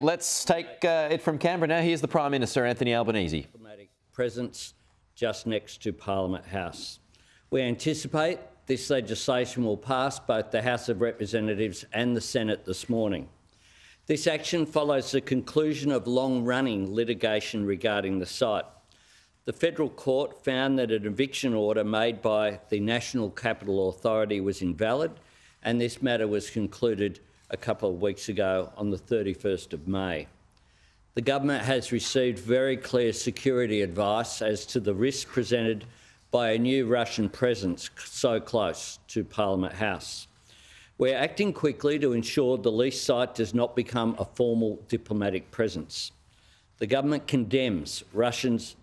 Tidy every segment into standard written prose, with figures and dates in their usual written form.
Let's take it from Canberra now. Here's the Prime Minister, Anthony Albanese. Diplomatic presence just next to Parliament House. We anticipate this legislation will pass both the House of Representatives and the Senate this morning. This action follows the conclusion of long-running litigation regarding the site. The Federal Court found that an eviction order made by the National Capital Authority was invalid, and this matter was concluded a couple of weeks ago on the 31st of May. The government has received very clear security advice as to the risk presented by a new Russian presence so close to Parliament House. We're acting quickly to ensure the lease site does not become a formal diplomatic presence. The government condemns Russia's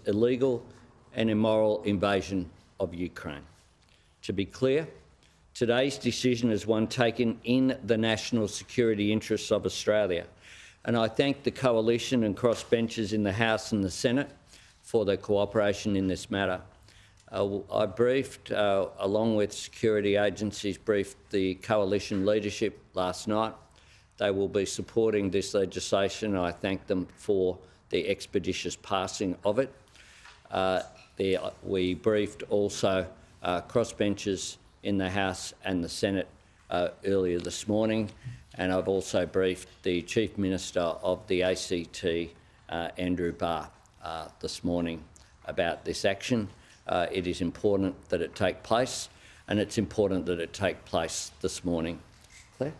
illegal and immoral invasion of Ukraine. To be clear, today's decision is one taken in the national security interests of Australia, and I thank the Coalition and crossbenchers in the House and the Senate for their cooperation in this matter. I briefed, along with security agencies, briefed the Coalition leadership last night. They will be supporting this legislation, and I thank them for the expeditious passing of it. We briefed also crossbenchers in the House and the Senate earlier this morning, and I've also briefed the Chief Minister of the ACT, Andrew Barr, this morning about this action. It is important that it take place, and it's important that it take place this morning. Claire?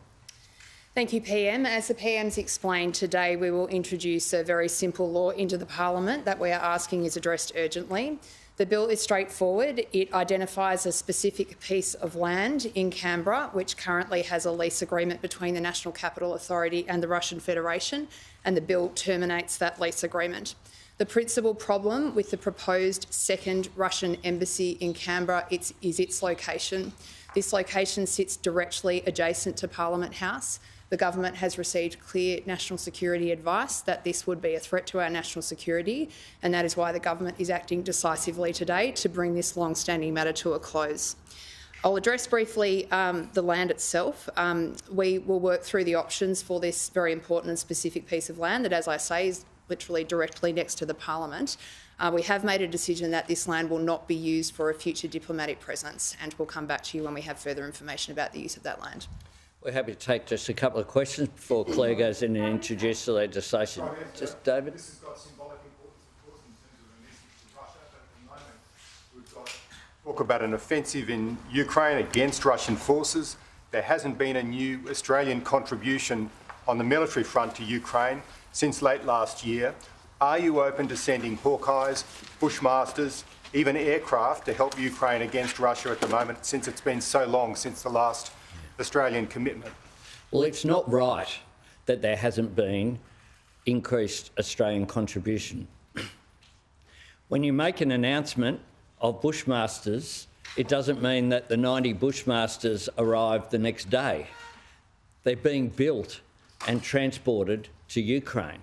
Thank you, PM. As the PM's explained today, we will introduce a very simple law into the Parliament that we are asking is addressed urgently. The bill is straightforward. It identifies a specific piece of land in Canberra which currently has a lease agreement between the National Capital Authority and the Russian Federation, and the bill terminates that lease agreement. The principal problem with the proposed second Russian embassy in Canberra is its location. This location sits directly adjacent to Parliament House. The government has received clear national security advice that this would be a threat to our national security, and that is why the government is acting decisively today to bring this long-standing matter to a close. I'll address briefly the land itself. We will work through the options for this very important and specific piece of land that, as I say, is literally directly next to the Parliament. We have made a decision that this land will not be used for a future diplomatic presence, and we'll come back to you when we have further information about the use of that land. We're happy to take just a couple of questions before Claire goes in and introduces the legislation. Just David. This has got symbolic importance, of course, in terms of a message to Russia, but at the moment we've got talk about an offensive in Ukraine against Russian forces. There hasn't been a new Australian contribution on the military front to Ukraine since late last year. Are you open to sending Hawkeyes, Bushmasters, even aircraft to help Ukraine against Russia at the moment, since it's been so long since the last Australian commitment? Well, it's not right that there hasn't been increased Australian contribution. When you make an announcement of Bushmasters, it doesn't mean that the 90 Bushmasters arrive the next day. They're being built and transported to Ukraine.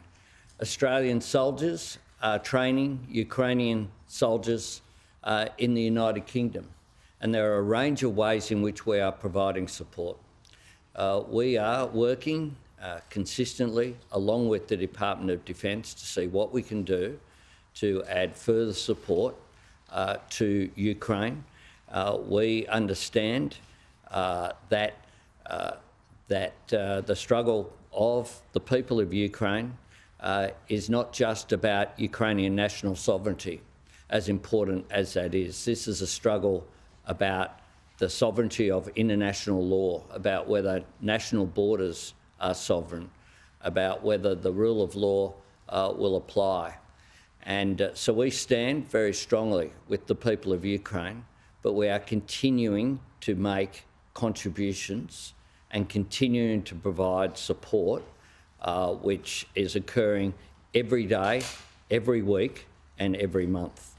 Australian soldiers are training Ukrainian soldiers in the United Kingdom, and there are a range of ways in which we are providing support. We are working consistently along with the Department of Defence to see what we can do to add further support to Ukraine. We understand that the struggle of the people of Ukraine is not just about Ukrainian national sovereignty, as important as that is. This is a struggle about the sovereignty of international law, about whether national borders are sovereign, about whether the rule of law will apply. And so we stand very strongly with the people of Ukraine, but we are continuing to make contributions and continuing to provide support, which is occurring every day, every week and every month.